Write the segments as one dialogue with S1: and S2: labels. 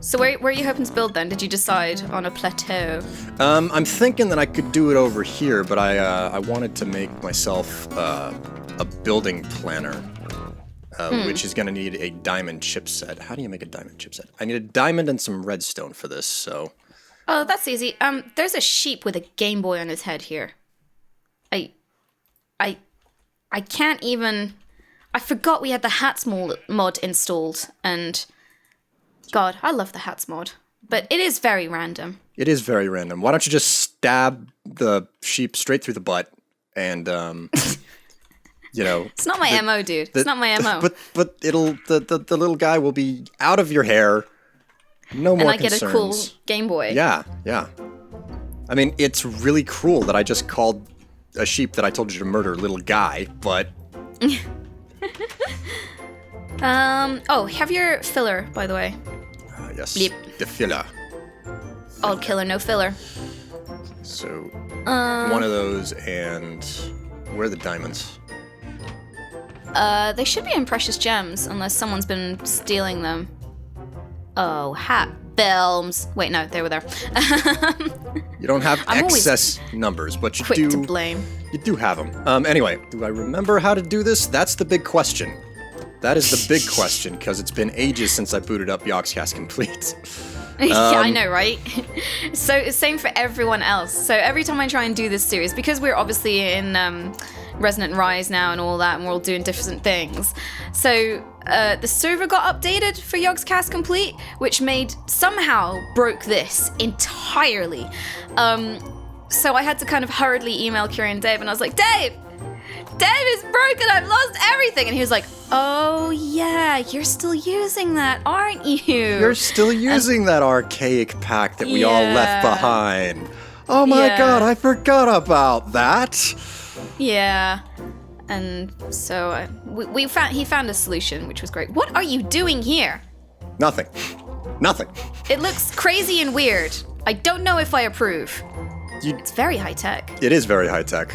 S1: So where are you hoping to build then? Did you decide on a plateau?
S2: I'm thinking that I could do it over here, but I wanted to make myself a building planner, which is going to need a diamond chipset. How do you make a diamond chipset? I need a diamond and some redstone for this, so...
S1: Oh, that's easy. There's a sheep with a Game Boy on his head here. I can't even... I forgot we had the hats mod installed, and... God, I love the hats mod. But it is very random.
S2: It is very random. Why don't you just stab the sheep straight through the butt, and, you know...
S1: It's not my MO, dude. It's not my MO.
S2: But it'll... The little guy will be out of your hair. No more concerns.
S1: And I get a cool Game Boy.
S2: Yeah. I mean, it's really cruel that I just called a sheep that I told you to murder little guy, but...
S1: Oh, have your filler, by the way.
S2: Yes,
S1: Bleep.
S2: the filler.
S1: All killer, no filler.
S2: So, one of those, and where are the diamonds?
S1: They should be in precious gems, unless someone's been stealing them. Oh, hat films. Wait, no, they were there.
S2: You don't have excess numbers, but you
S1: quick
S2: do.
S1: To blame.
S2: You do have them. Anyway, do I remember how to do this? That's the big question. That is the big question, because it's been ages since I booted up Yogscast Complete.
S1: Yeah, I know, right? So it's same for everyone else. So every time I try and do this series, because we're obviously in Resonant Rise now and all that, and we're all doing different things. So the server got updated for Yogscast Complete, which somehow broke this entirely. So I had to kind of hurriedly email Kieran and Dave, and I was like, Dave is broken, I've lost everything. And he was like, oh yeah, you're still using that, aren't you?
S2: You're still using that archaic pack that we all left behind. Oh my god, I forgot about that.
S1: Yeah. And so he found a solution, which was great. What are you doing here?
S2: Nothing.
S1: It looks crazy and weird. I don't know if I approve. It's very high tech.
S2: It is very high tech.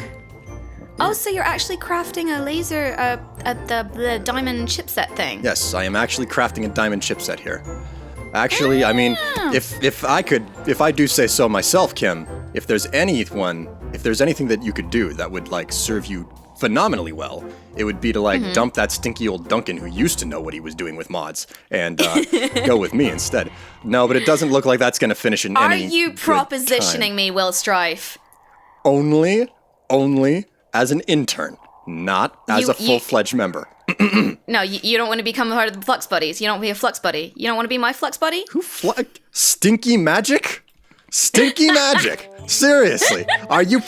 S1: Oh, so you're actually crafting a laser, the diamond chipset thing?
S2: Yes, I am actually crafting a diamond chipset here. Actually, I mean, if I do say so myself, Kim, if there's anything that you could do that would, like, serve you phenomenally well, it would be to, like, dump that stinky old Duncan who used to know what he was doing with mods and go with me instead. No, but it doesn't look like that's going to finish in any
S1: Are you propositioning me, Will Strife?
S2: Only as an intern, not as a full-fledged member.
S1: No, you don't want to become part of the Flux Buddies. You don't want to be a Flux Buddy. You don't want to be my Flux Buddy?
S2: Who Stinky Magic? Stinky Magic? Seriously, are you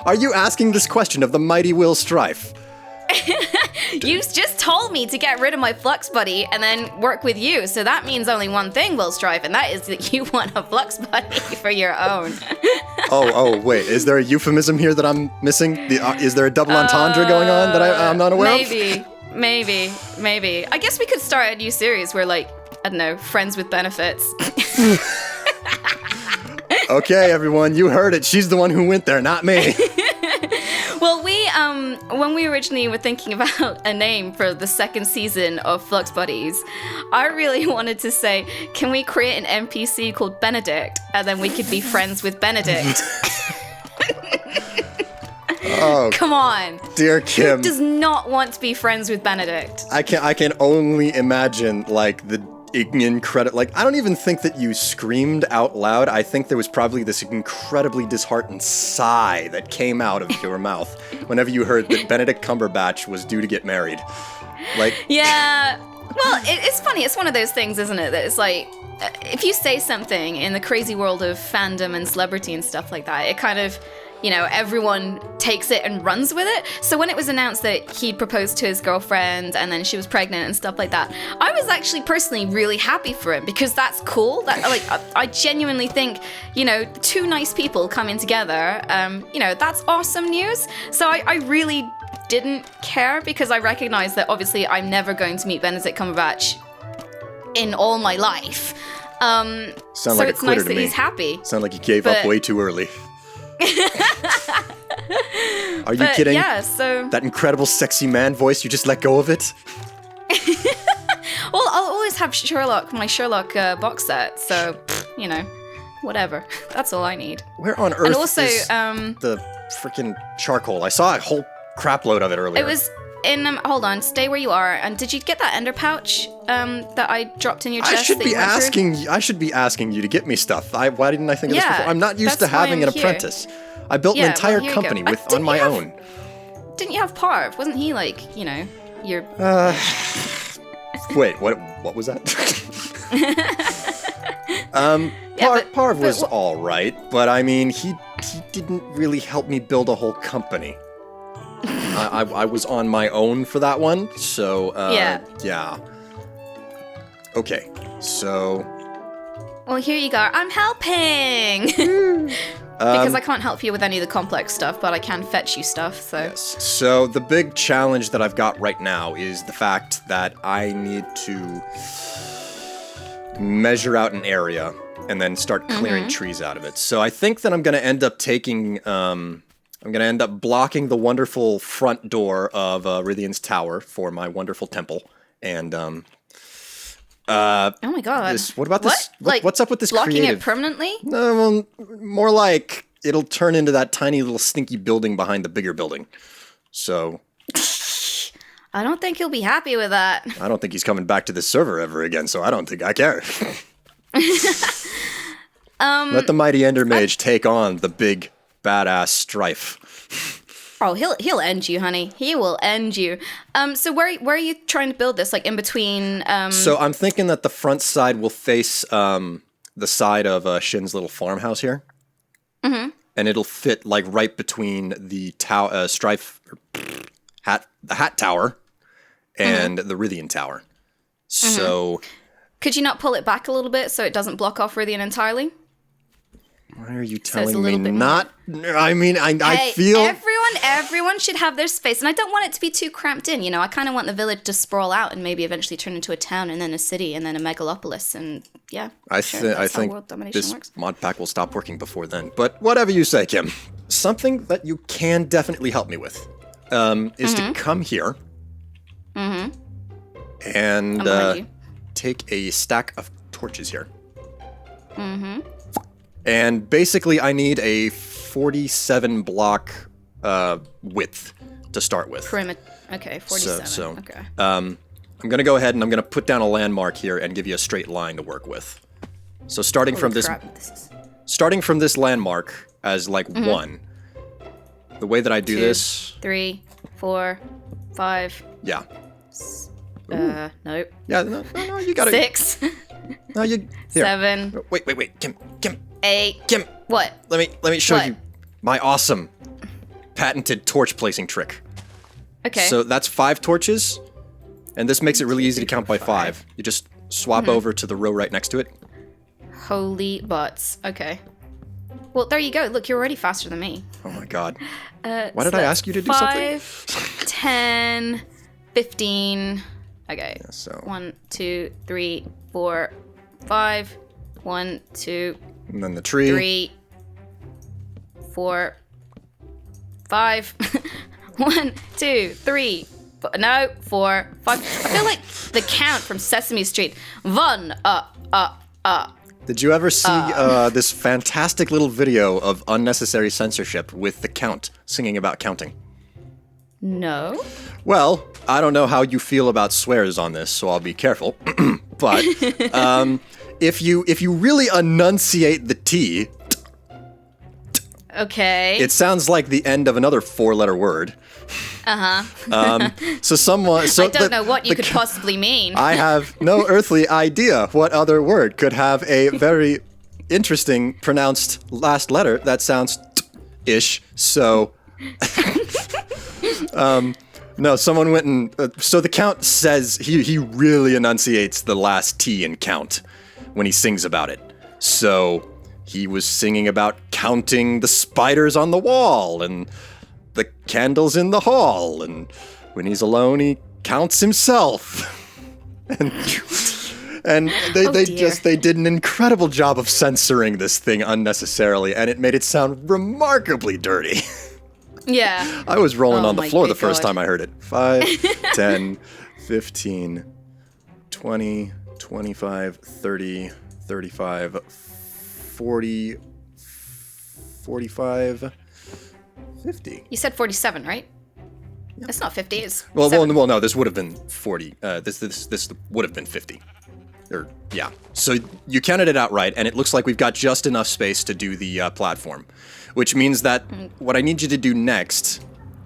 S2: Are you asking this question of the mighty Will Strife?
S1: You just told me to get rid of my Flux Buddy and then work with you, so that means only one thing, Will Strife, and that is that you want a Flux Buddy for your own.
S2: Oh, wait, is there a euphemism here that I'm missing? Is there a double entendre going on that I'm not aware of?
S1: Maybe. I guess we could start a new series where, like, I don't know, friends with benefits.
S2: Okay, everyone, you heard it. She's the one who went there, not me.
S1: Well, when we originally were thinking about a name for the second season of Flux Buddies, I really wanted to say, can we create an NPC called Benedict, and then we could be friends with Benedict?
S2: Oh,
S1: come on,
S2: dear Kim.
S1: Who does not want to be friends with Benedict?
S2: I can only imagine, like, the incredible, like, I don't even think that you screamed out loud. I think there was probably this incredibly disheartened sigh that came out of your mouth whenever you heard that Benedict Cumberbatch was due to get married. Like,
S1: yeah. Well, it's funny. It's one of those things, isn't it? That it's like, if you say something in the crazy world of fandom and celebrity and stuff like that, it kind of, you know, everyone takes it and runs with it. So when it was announced that he'd proposed to his girlfriend and then she was pregnant and stuff like that, I was actually personally really happy for him, because that's cool. That, like, I genuinely think, you know, two nice people coming together, you know, that's awesome news. So I really didn't care, because I recognized that obviously I'm never going to meet Benedict Cumberbatch in all my life. So
S2: like
S1: it's nice that he's happy.
S2: Sound like you gave up way too early. Are you kidding?
S1: Yeah, so...
S2: That incredible sexy man voice, you just let go of it?
S1: Well, I'll always have my Sherlock box set, so, you know, whatever. That's all I need.
S2: Where on earth
S1: and also,
S2: is the freaking charcoal? I saw a whole crap load of it earlier.
S1: It was in, hold on, stay where you are. And did you get that ender pouch that I dropped in your chest?
S2: I should be asking you to get me stuff. Why didn't I think of this before? I'm not used to having an apprentice. I built an entire company on my own.
S1: Didn't you have Parv? Wasn't he like, you know, your...
S2: Wait, what was that? Parv was all right, but I mean, he didn't really help me build a whole company. I was on my own for that one, so yeah. Okay, so.
S1: Well, here you go. I'm helping. Because I can't help you with any of the complex stuff, but I can fetch you stuff. So.
S2: Yes. So the big challenge that I've got right now is the fact that I need to measure out an area and then start clearing trees out of it. So I think that I'm going to end up taking. I'm going to end up blocking the wonderful front door of Rithian's tower for my wonderful temple. And,
S1: oh my god.
S2: What about this? What's up with this
S1: blocking
S2: creative?
S1: It permanently?
S2: No, well, more like it'll turn into that tiny little stinky building behind the bigger building. So.
S1: I don't think he'll be happy with that.
S2: I don't think he's coming back to this server ever again, so I don't think I care. Let the mighty Ender Mage take on the big badass Strife.
S1: Oh, he'll end you, honey. He will end you. So where are you trying to build this? Like in between?
S2: So I'm thinking that the front side will face the side of Shin's little farmhouse here, and it'll fit like right between the Strife the Hat Tower and the Rithian Tower. So
S1: could you not pull it back a little bit so it doesn't block off Rithian entirely?
S2: Why are you telling me not? I mean, I feel...
S1: Everyone should have their space. And I don't want it to be too cramped in, you know? I kind of want the village to sprawl out and maybe eventually turn into a town and then a city and then a megalopolis. And yeah,
S2: I think this mod pack will stop working before then. But whatever you say, Kim. Something that you can definitely help me with is to come here and take a stack of torches here. And basically, I need a 47 block width to start with.
S1: Perimeter. Okay, 47. Okay.
S2: I'm going to go ahead and I'm going to put down a landmark here and give you a straight line to work with. So starting from this landmark as like 1. The way that I do
S1: 2,
S2: this.
S1: 3, 4, 5.
S2: Yeah.
S1: Nope.
S2: Yeah, no, you got it.
S1: 6.
S2: No, you. Here.
S1: 7.
S2: Wait, Kim.
S1: 8.
S2: Kim.
S1: What?
S2: Let me show you my awesome patented torch placing trick.
S1: Okay.
S2: So that's 5 torches, and this makes it really easy to count by 5. You just swap over to the row right next to it.
S1: Holy butts. Okay. Well, there you go. Look, you're already faster than me.
S2: Oh my god. Why did I ask you to do something?
S1: 5, 10, 15. Okay.
S2: Yeah, so
S1: 1, 2, 3, 4, 5. 1, 2.
S2: And then the tree.
S1: 3, 4, 5. 1, 2, 3. No, 4, 5. I feel like the count from Sesame Street. 1,
S2: Did you ever see this fantastic little video of unnecessary censorship with the Count singing about counting?
S1: No.
S2: Well, I don't know how you feel about swears on this, so I'll be careful. But if you really enunciate the T,
S1: okay,
S2: it sounds like the end of another 4-letter word. So someone. So
S1: I don't know what you could possibly mean.
S2: I have no earthly idea what other word could have a very interesting pronounced last letter that sounds ish. So. No, someone went and... so the Count says he really enunciates the last T in count when he sings about it. So he was singing about counting the spiders on the wall and the candles in the hall. And when he's alone, he counts himself. And they did an incredible job of censoring this thing unnecessarily, and it made it sound remarkably dirty.
S1: Yeah.
S2: I was rolling on the floor the first time I heard it. 5, 10, 15, 20, 25, 30, 35, 40, 45, 50.
S1: You said 47, right? It's not 50. It's
S2: Well,
S1: 7.
S2: no. This would have been 40. This would have been 50. Yeah. So you counted it out right, and it looks like we've got just enough space to do the platform, which means that what I need you to do next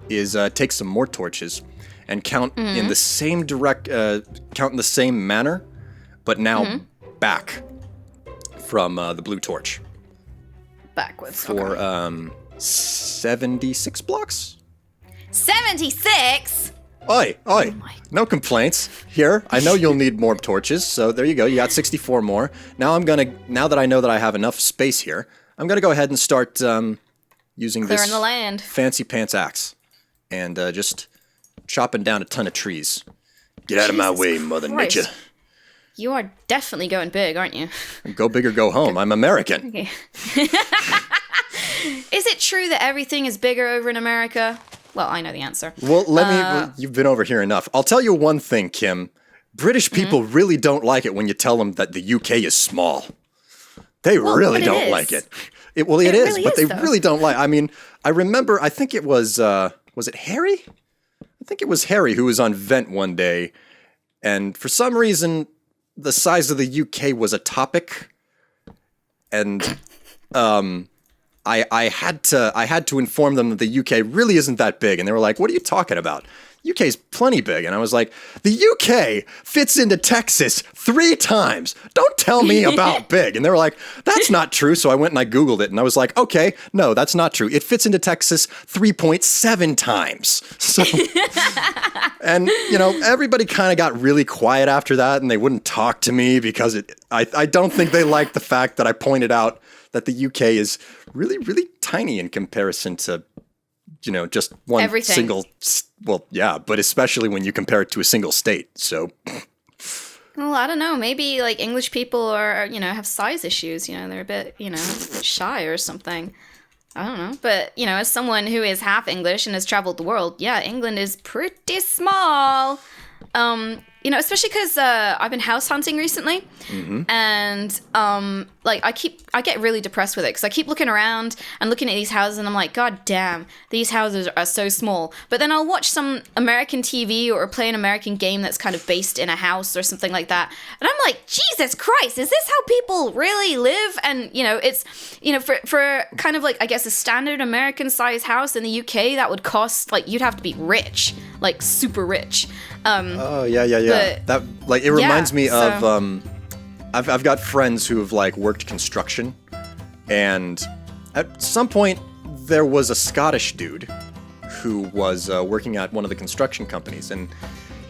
S2: is take some more torches and count in the same count in the same manner, but now back from the blue torch.
S1: Backwards.
S2: For
S1: Okay.
S2: 76 blocks.
S1: 76?
S2: Oi.
S1: my-
S2: No complaints. Here, I know you'll need more torches, so there you go. You got 64 more. Now that I know that I have enough space here, I'm gonna go ahead and start using
S1: Clearing
S2: this
S1: the land.
S2: fancy pants axe and just chopping down a ton of trees. Get out of my
S1: Jesus
S2: way, Mother
S1: Christ.
S2: Nature.
S1: You are definitely going big, aren't you?
S2: Go big or go home. I'm American.
S1: Okay. Is it true that everything is bigger over in America? Well, I know the answer.
S2: Well, you've been over here enough. I'll tell you one thing, Kim. British people really don't like it when you tell them that the UK is small. They really
S1: but it
S2: don't
S1: is.
S2: like it. It is,
S1: really
S2: but
S1: is,
S2: they
S1: though.
S2: really don't like. I mean, I remember. I think it was it Harry? I think it was Harry who was on Vent one day, and for some reason, the size of the UK was a topic, and I had to inform them that the UK really isn't that big, and they were like, "What are you talking about? UK's plenty big." And I was like, "The UK fits into Texas 3 times. Don't tell me about big." And they were like, "That's not true." So I went and I Googled it, and I was like, "Okay, no, that's not true. It fits into Texas 3.7 times." So, and everybody kind of got really quiet after that, and they wouldn't talk to me because I don't think they liked the fact that I pointed out that the UK is really, really tiny in comparison to, just one
S1: Everything.
S2: single. Well, yeah, but especially when you compare it to a single state. So,
S1: Well, I don't know. Maybe like English people are, have size issues. They're a bit, shy or something. I don't know. But, as someone who is half English and has traveled the world, yeah, England is pretty small. Especially because I've been house hunting recently, and I get really depressed with it because I keep looking around and looking at these houses, and I'm like, God damn, these houses are so small. But then I'll watch some American TV or play an American game that's kind of based in a house or something like that, and I'm like, Jesus Christ, is this how people really live? And it's for kind of like, I guess, a standard American size house in the UK that would cost, like, you'd have to be rich, like super rich.
S2: oh yeah.
S1: But-
S2: That it reminds me
S1: so-
S2: of I've got friends who have worked construction, and at some point there was a Scottish dude who was working at one of the construction companies, and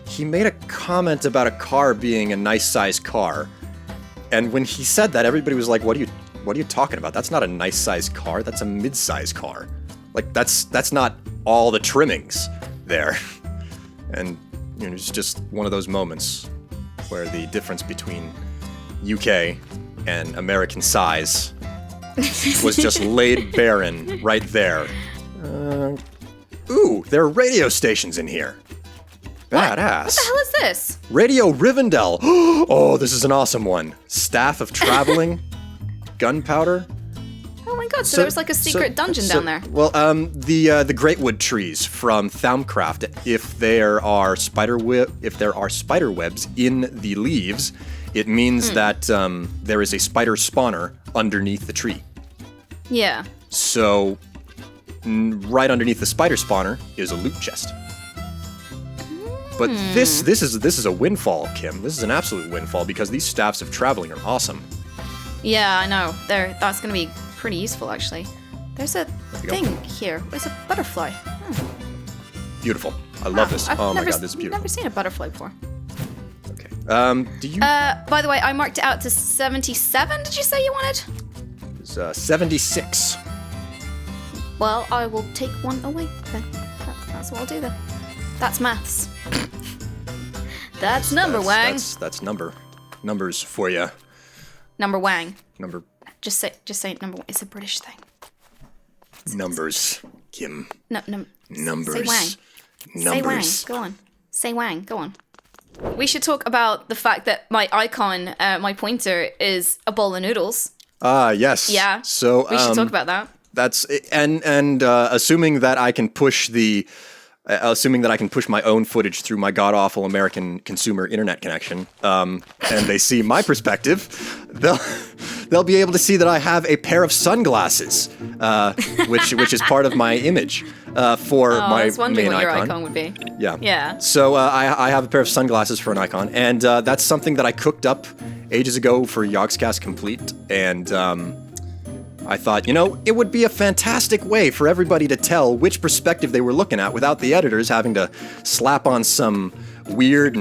S2: he made a comment about a car being a nice sized car, and when he said that, everybody was like, what are you talking about? That's not a nice sized car, that's a mid-sized car. Like, that's not all the trimmings there. And it's just one of those moments where the difference between UK and American size was just laid barren right there. Ooh, there are radio stations in here. Badass.
S1: What the hell is this?
S2: Radio Rivendell. Oh, this is an awesome one. Staff of Traveling. Gunpowder.
S1: Oh my God! So there was like a secret dungeon down there.
S2: Well, the Greatwood trees from Thaumcraft. If there are spider webs in the leaves, it means that there is a spider spawner underneath the tree.
S1: Yeah.
S2: So, right underneath the spider spawner is a loot chest. But this is a windfall, Kim. This is an absolute windfall because these staffs of traveling are awesome.
S1: Yeah, I know. That's gonna be pretty useful, actually. There's a thing here. There's a butterfly.
S2: Beautiful. I love this.
S1: I've
S2: Oh my
S1: never,
S2: god, this is beautiful.
S1: Never seen a butterfly before.
S2: Okay. Do you?
S1: By the way, I marked it out to 77. Did you say you wanted?
S2: It's 76.
S1: Well, I will take one away then. That's what I'll do then. That's maths. That's number wang.
S2: That's numbers for you.
S1: Number wang.
S2: Number
S1: Just say number one. It's a British thing.
S2: numbers, Kim.
S1: No.
S2: Numbers.
S1: Say wang.
S2: Numbers.
S1: Say wang. Go on. Say wang. Go on. We should talk about the fact that my icon, my pointer, is a bowl of noodles.
S2: Yes.
S1: Yeah.
S2: So
S1: we should talk about that.
S2: That's and assuming that I can push my own footage through my god awful American consumer internet connection, and they see my perspective, they'll be able to see that I have a pair of sunglasses, which is part of my image for my
S1: I was wondering
S2: main
S1: what your
S2: icon.
S1: icon would be.
S2: Yeah.
S1: Yeah.
S2: So I have a pair of sunglasses for an icon, and that's something that I cooked up ages ago for Yogscast Complete, and I thought, it would be a fantastic way for everybody to tell which perspective they were looking at without the editors having to slap on some weird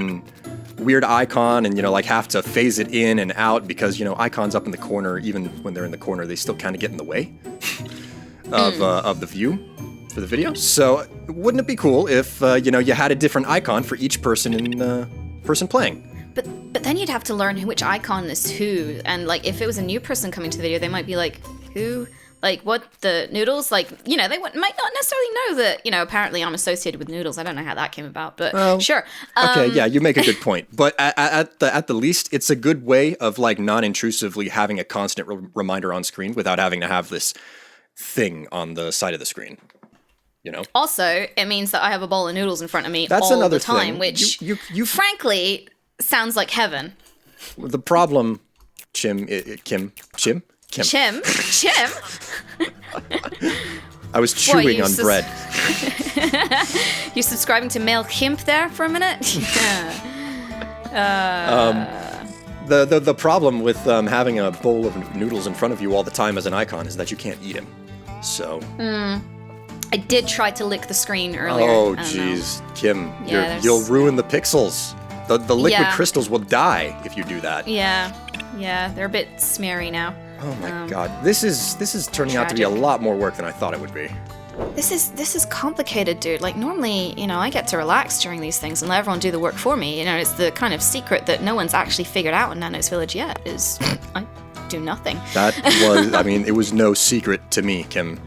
S2: icon and, have to phase it in and out because, icons up in the corner, even when they're in the corner, they still kind of get in the way of the view for the video. So wouldn't it be cool if, you had a different icon for each person playing?
S1: But then you'd have to learn which icon is who, and if it was a new person coming to the video, they might be like, who? What, the noodles? They might not necessarily know that, apparently I'm associated with noodles. I don't know how that came about, but sure.
S2: Okay, yeah, you make a good point. But at the least, it's a good way of, non-intrusively having a constant reminder on screen without having to have this thing on the side of the screen.
S1: Also, it means that I have a bowl of noodles in front of me
S2: That's
S1: all
S2: another
S1: the time,
S2: thing.
S1: which,
S2: you
S1: frankly, sounds like heaven.
S2: The problem, Kim. I was chewing on bread.
S1: You subscribing to Male Kimp there for a minute?
S2: The problem with having a bowl of noodles in front of you all the time as an icon is that you can't eat them. So.
S1: I did try to lick the screen earlier.
S2: Oh, jeez, Kim,
S1: Yeah,
S2: you'll ruin the pixels. The liquid crystals will die if you do that.
S1: Yeah, they're a bit smeary now.
S2: Oh my god, this is turning out to be a lot more work than I thought it would be.
S1: This is complicated, dude. Normally, I get to relax during these things and let everyone do the work for me. It's the kind of secret that no one's actually figured out in Nano's Village yet, is I do nothing.
S2: That was, it was no secret to me, Kim.